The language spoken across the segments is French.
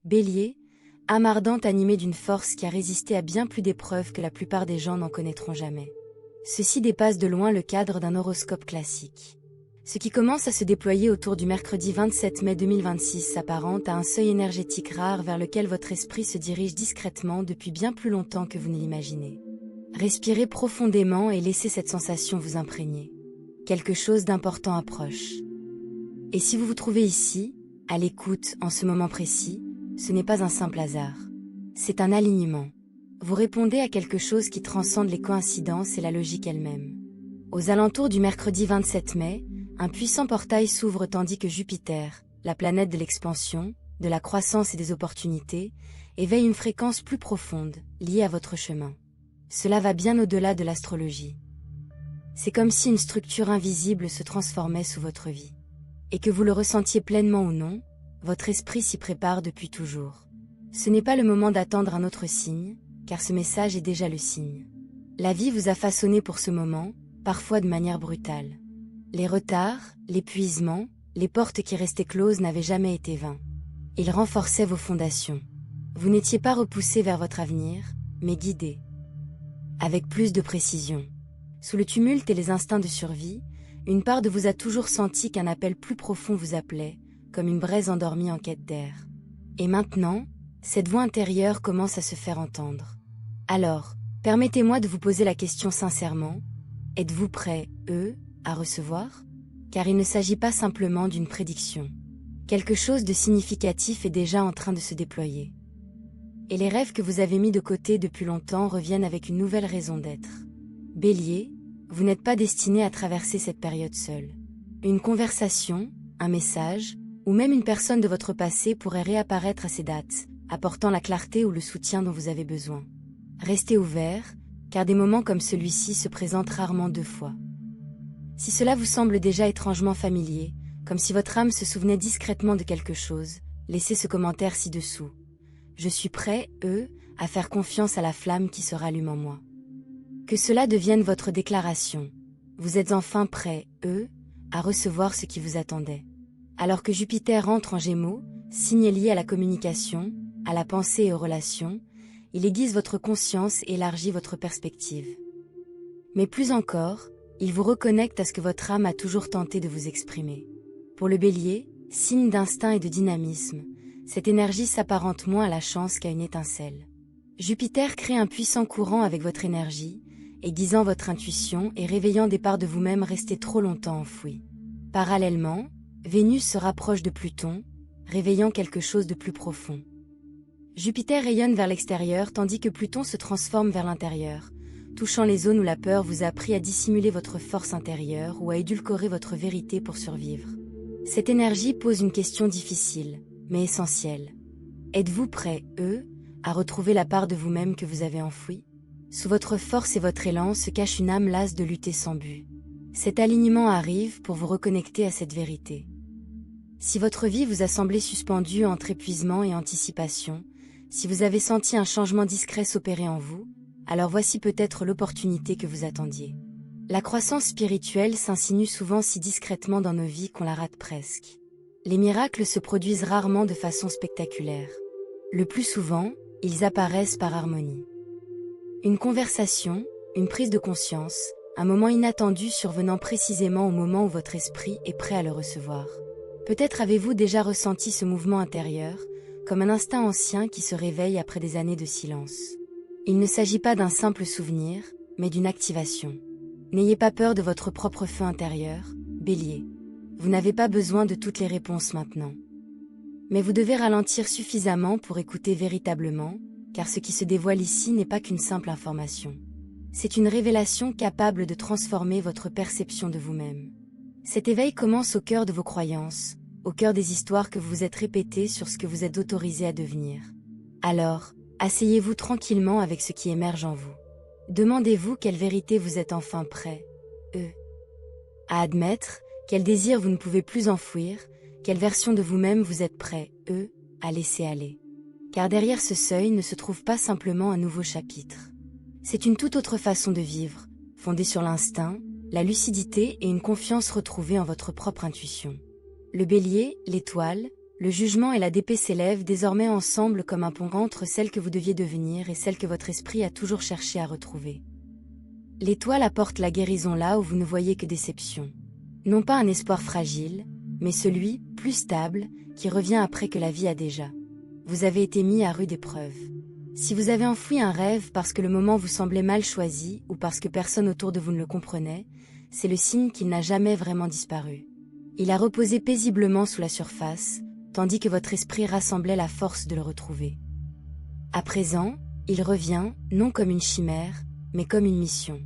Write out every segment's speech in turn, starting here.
Bélier, âme ardente animée d'une force qui a résisté à bien plus d'épreuves que la plupart des gens n'en connaîtront jamais. Ceci dépasse de loin le cadre d'un horoscope classique. Ce qui commence à se déployer autour du mercredi 27 mai 2026 s'apparente à un seuil énergétique rare vers lequel votre esprit se dirige discrètement depuis bien plus longtemps que vous ne l'imaginez. Respirez profondément et laissez cette sensation vous imprégner. Quelque chose d'important approche. Et si vous vous trouvez ici, à l'écoute, en ce moment précis, ce n'est pas un simple hasard. C'est un alignement. Vous répondez à quelque chose qui transcende les coïncidences et la logique elle-même. Aux alentours du mercredi 27 mai, un puissant portail s'ouvre tandis que Jupiter, la planète de l'expansion, de la croissance et des opportunités, éveille une fréquence plus profonde, liée à votre chemin. Cela va bien au-delà de l'astrologie. C'est comme si une structure invisible se transformait sous votre vie. Et que vous le ressentiez pleinement ou non, votre esprit s'y prépare depuis toujours. Ce n'est pas le moment d'attendre un autre signe, car ce message est déjà le signe. La vie vous a façonné pour ce moment, parfois de manière brutale. Les retards, l'épuisement, les portes qui restaient closes n'avaient jamais été vains. Ils renforçaient vos fondations. Vous n'étiez pas repoussé vers votre avenir, mais guidé. Avec plus de précision. Sous le tumulte et les instincts de survie, une part de vous a toujours senti qu'un appel plus profond vous appelait, comme une braise endormie en quête d'air. Et maintenant, cette voix intérieure commence à se faire entendre. Alors, permettez-moi de vous poser la question sincèrement. Êtes-vous prêt, à recevoir? Car il ne s'agit pas simplement d'une prédiction. Quelque chose de significatif est déjà en train de se déployer. Et les rêves que vous avez mis de côté depuis longtemps reviennent avec une nouvelle raison d'être. Bélier, vous n'êtes pas destiné à traverser cette période seul. Une conversation, un message, ou même une personne de votre passé pourrait réapparaître à ces dates, apportant la clarté ou le soutien dont vous avez besoin. Restez ouvert, car des moments comme celui-ci se présentent rarement deux fois. Si cela vous semble déjà étrangement familier, comme si votre âme se souvenait discrètement de quelque chose, laissez ce commentaire ci-dessous. Je suis prêt, à faire confiance à la flamme qui se rallume en moi. Que cela devienne votre déclaration. Vous êtes enfin prêt, à recevoir ce qui vous attendait. Alors que Jupiter entre en Gémeaux, signe lié à la communication, à la pensée et aux relations, il aiguise votre conscience et élargit votre perspective. Mais plus encore, il vous reconnecte à ce que votre âme a toujours tenté de vous exprimer. Pour le Bélier, signe d'instinct et de dynamisme, cette énergie s'apparente moins à la chance qu'à une étincelle. Jupiter crée un puissant courant avec votre énergie, aiguisant votre intuition et réveillant des parts de vous-même restées trop longtemps enfouies. Parallèlement, Vénus se rapproche de Pluton, réveillant quelque chose de plus profond. Jupiter rayonne vers l'extérieur tandis que Pluton se transforme vers l'intérieur, touchant les zones où la peur vous a appris à dissimuler votre force intérieure ou à édulcorer votre vérité pour survivre. Cette énergie pose une question difficile, mais essentielle. Êtes-vous prêt, à retrouver la part de vous-même que vous avez enfouie? Sous votre force et votre élan se cache une âme lasse de lutter sans but. Cet alignement arrive pour vous reconnecter à cette vérité. Si votre vie vous a semblé suspendue entre épuisement et anticipation, si vous avez senti un changement discret s'opérer en vous, alors voici peut-être l'opportunité que vous attendiez. La croissance spirituelle s'insinue souvent si discrètement dans nos vies qu'on la rate presque. Les miracles se produisent rarement de façon spectaculaire. Le plus souvent, ils apparaissent par harmonie. Une conversation, une prise de conscience, un moment inattendu survenant précisément au moment où votre esprit est prêt à le recevoir. Peut-être avez-vous déjà ressenti ce mouvement intérieur, comme un instinct ancien qui se réveille après des années de silence. Il ne s'agit pas d'un simple souvenir, mais d'une activation. N'ayez pas peur de votre propre feu intérieur, Bélier. Vous n'avez pas besoin de toutes les réponses maintenant. Mais vous devez ralentir suffisamment pour écouter véritablement, car ce qui se dévoile ici n'est pas qu'une simple information. C'est une révélation capable de transformer votre perception de vous-même. Cet éveil commence au cœur de vos croyances, au cœur des histoires que vous vous êtes répétées sur ce que vous êtes autorisé à devenir. Alors, asseyez-vous tranquillement avec ce qui émerge en vous. Demandez-vous quelle vérité vous êtes enfin prêt, à admettre, quel désir vous ne pouvez plus enfouir, quelle version de vous-même vous êtes prêt, à laisser aller. Car derrière ce seuil ne se trouve pas simplement un nouveau chapitre. C'est une toute autre façon de vivre, fondée sur l'instinct, la lucidité et une confiance retrouvée en votre propre intuition. Le Bélier, l'étoile, le jugement et l'ADP s'élèvent désormais ensemble comme un pont entre celle que vous deviez devenir et celle que votre esprit a toujours cherché à retrouver. L'étoile apporte la guérison là où vous ne voyez que déception. Non pas un espoir fragile, mais celui, plus stable, qui revient après que la vie a déjà. Vous avez été mis à rude épreuve. Si vous avez enfoui un rêve parce que le moment vous semblait mal choisi ou parce que personne autour de vous ne le comprenait, c'est le signe qu'il n'a jamais vraiment disparu. Il a reposé paisiblement sous la surface, tandis que votre esprit rassemblait la force de le retrouver. À présent, il revient, non comme une chimère, mais comme une mission.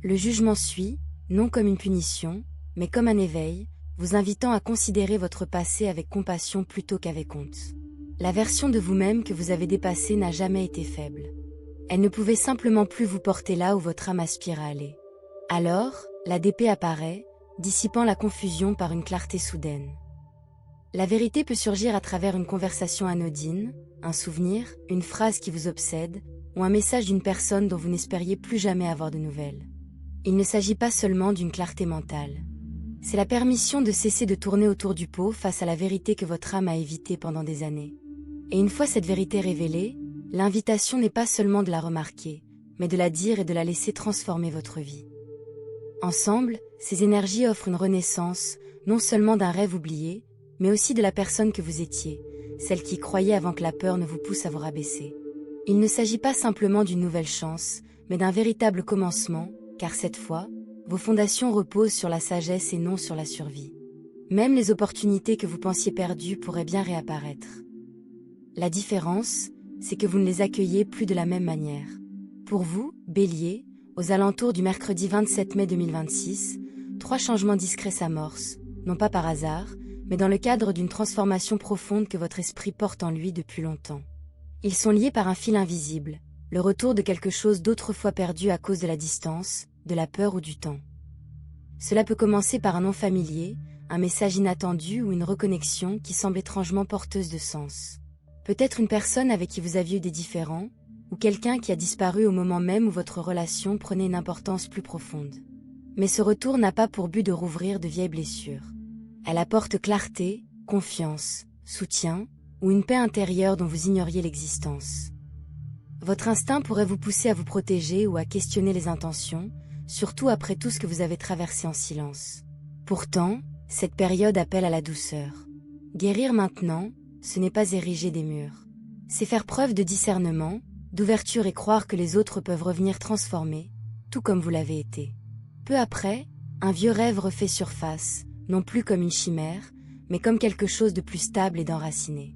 Le jugement suit, non comme une punition, mais comme un éveil, vous invitant à considérer votre passé avec compassion plutôt qu'avec honte. La version de vous-même que vous avez dépassée n'a jamais été faible. Elle ne pouvait simplement plus vous porter là où votre âme aspire à aller. Alors, l'ADP apparaît, dissipant la confusion par une clarté soudaine. La vérité peut surgir à travers une conversation anodine, un souvenir, une phrase qui vous obsède, ou un message d'une personne dont vous n'espériez plus jamais avoir de nouvelles. Il ne s'agit pas seulement d'une clarté mentale. C'est la permission de cesser de tourner autour du pot face à la vérité que votre âme a évitée pendant des années. Et une fois cette vérité révélée, l'invitation n'est pas seulement de la remarquer, mais de la dire et de la laisser transformer votre vie. Ensemble, ces énergies offrent une renaissance, non seulement d'un rêve oublié, mais aussi de la personne que vous étiez, celle qui croyait avant que la peur ne vous pousse à vous rabaisser. Il ne s'agit pas simplement d'une nouvelle chance, mais d'un véritable commencement, car cette fois, vos fondations reposent sur la sagesse et non sur la survie. Même les opportunités que vous pensiez perdues pourraient bien réapparaître. La différence, c'est que vous ne les accueillez plus de la même manière. Pour vous, Bélier, aux alentours du mercredi 27 mai 2026, 3 changements discrets s'amorcent, non pas par hasard, mais dans le cadre d'une transformation profonde que votre esprit porte en lui depuis longtemps. Ils sont liés par un fil invisible, le retour de quelque chose d'autrefois perdu à cause de la distance, de la peur ou du temps. Cela peut commencer par un nom familier, un message inattendu ou une reconnexion qui semble étrangement porteuse de sens. Peut-être une personne avec qui vous aviez eu des différends, ou quelqu'un qui a disparu au moment même où votre relation prenait une importance plus profonde. Mais ce retour n'a pas pour but de rouvrir de vieilles blessures. Elle apporte clarté, confiance, soutien, ou une paix intérieure dont vous ignoriez l'existence. Votre instinct pourrait vous pousser à vous protéger ou à questionner les intentions, surtout après tout ce que vous avez traversé en silence. Pourtant, cette période appelle à la douceur. Guérir maintenant, ce n'est pas ériger des murs. C'est faire preuve de discernement, d'ouverture et croire que les autres peuvent revenir transformés, tout comme vous l'avez été. Peu après, un vieux rêve refait surface, non plus comme une chimère, mais comme quelque chose de plus stable et d'enraciné.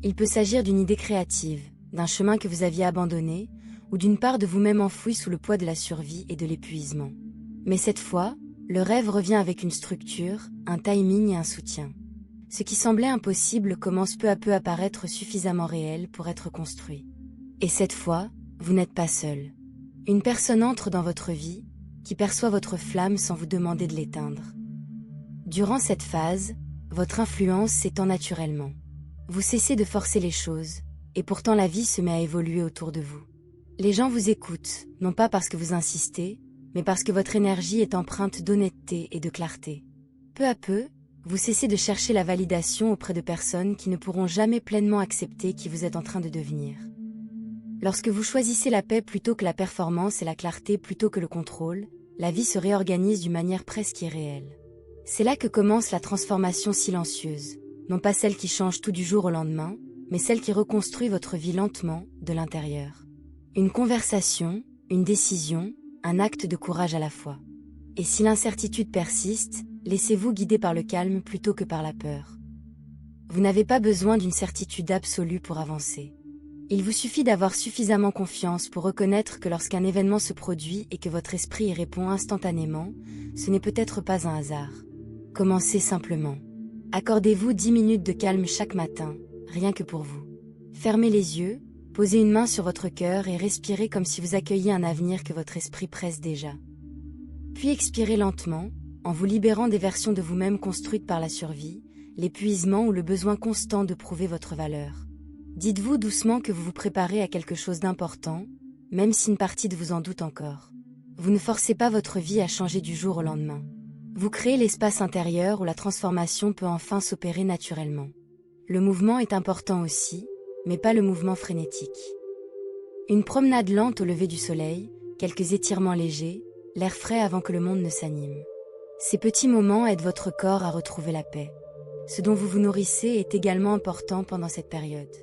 Il peut s'agir d'une idée créative, d'un chemin que vous aviez abandonné, ou d'une part de vous-même enfouie sous le poids de la survie et de l'épuisement. Mais cette fois, le rêve revient avec une structure, un timing et un soutien. Ce qui semblait impossible commence peu à peu à paraître suffisamment réel pour être construit. Et cette fois, vous n'êtes pas seul. Une personne entre dans votre vie, qui perçoit votre flamme sans vous demander de l'éteindre. Durant cette phase, votre influence s'étend naturellement. Vous cessez de forcer les choses, et pourtant la vie se met à évoluer autour de vous. Les gens vous écoutent, non pas parce que vous insistez, mais parce que votre énergie est empreinte d'honnêteté et de clarté. Peu à peu, vous cessez de chercher la validation auprès de personnes qui ne pourront jamais pleinement accepter qui vous êtes en train de devenir. Lorsque vous choisissez la paix plutôt que la performance et la clarté plutôt que le contrôle, la vie se réorganise d'une manière presque irréelle. C'est là que commence la transformation silencieuse, non pas celle qui change tout du jour au lendemain, mais celle qui reconstruit votre vie lentement, de l'intérieur. Une conversation, une décision, un acte de courage à la fois. Et si l'incertitude persiste, laissez-vous guider par le calme plutôt que par la peur. Vous n'avez pas besoin d'une certitude absolue pour avancer. Il vous suffit d'avoir suffisamment confiance pour reconnaître que lorsqu'un événement se produit et que votre esprit y répond instantanément, ce n'est peut-être pas un hasard. Commencez simplement. Accordez-vous 10 minutes de calme chaque matin, rien que pour vous. Fermez les yeux, posez une main sur votre cœur et respirez comme si vous accueilliez un avenir que votre esprit presse déjà. Puis expirez lentement, en vous libérant des versions de vous-même construites par la survie, l'épuisement ou le besoin constant de prouver votre valeur. Dites-vous doucement que vous vous préparez à quelque chose d'important, même si une partie de vous en doute encore. Vous ne forcez pas votre vie à changer du jour au lendemain. Vous créez l'espace intérieur où la transformation peut enfin s'opérer naturellement. Le mouvement est important aussi, mais pas le mouvement frénétique. Une promenade lente au lever du soleil, quelques étirements légers, l'air frais avant que le monde ne s'anime. Ces petits moments aident votre corps à retrouver la paix. Ce dont vous vous nourrissez est également important pendant cette période.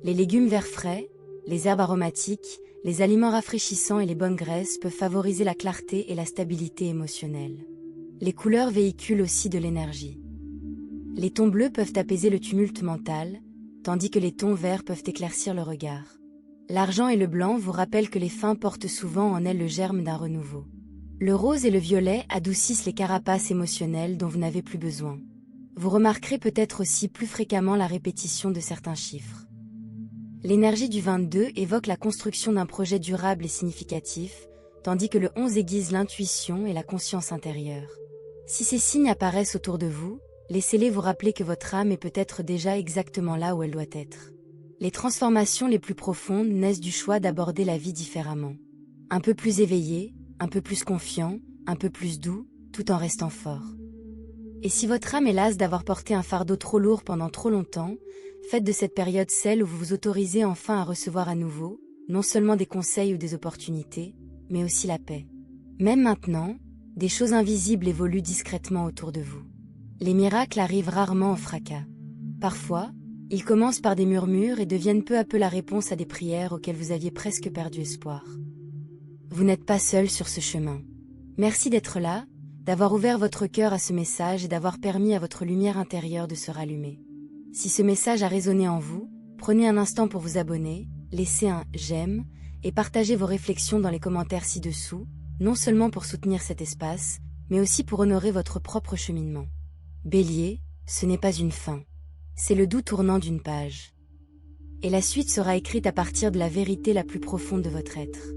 Les légumes verts frais, les herbes aromatiques, les aliments rafraîchissants et les bonnes graisses peuvent favoriser la clarté et la stabilité émotionnelle. Les couleurs véhiculent aussi de l'énergie. Les tons bleus peuvent apaiser le tumulte mental, tandis que les tons verts peuvent éclaircir le regard. L'argent et le blanc vous rappellent que les fins portent souvent en elles le germe d'un renouveau. Le rose et le violet adoucissent les carapaces émotionnelles dont vous n'avez plus besoin. Vous remarquerez peut-être aussi plus fréquemment la répétition de certains chiffres. L'énergie du 22 évoque la construction d'un projet durable et significatif, tandis que le 11 aiguise l'intuition et la conscience intérieure. Si ces signes apparaissent autour de vous, laissez-les vous rappeler que votre âme est peut-être déjà exactement là où elle doit être. Les transformations les plus profondes naissent du choix d'aborder la vie différemment. Un peu plus éveillé, un peu plus confiant, un peu plus doux, tout en restant fort. Et si votre âme est lasse d'avoir porté un fardeau trop lourd pendant trop longtemps, faites de cette période celle où vous vous autorisez enfin à recevoir à nouveau, non seulement des conseils ou des opportunités, mais aussi la paix. Même maintenant, des choses invisibles évoluent discrètement autour de vous. Les miracles arrivent rarement en fracas. Parfois, ils commencent par des murmures et deviennent peu à peu la réponse à des prières auxquelles vous aviez presque perdu espoir. Vous n'êtes pas seul sur ce chemin. Merci d'être là, d'avoir ouvert votre cœur à ce message et d'avoir permis à votre lumière intérieure de se rallumer. Si ce message a résonné en vous, prenez un instant pour vous abonner, laissez un « j'aime » et partagez vos réflexions dans les commentaires ci-dessous, non seulement pour soutenir cet espace, mais aussi pour honorer votre propre cheminement. Bélier, ce n'est pas une fin. C'est le doux tournant d'une page. Et la suite sera écrite à partir de la vérité la plus profonde de votre être.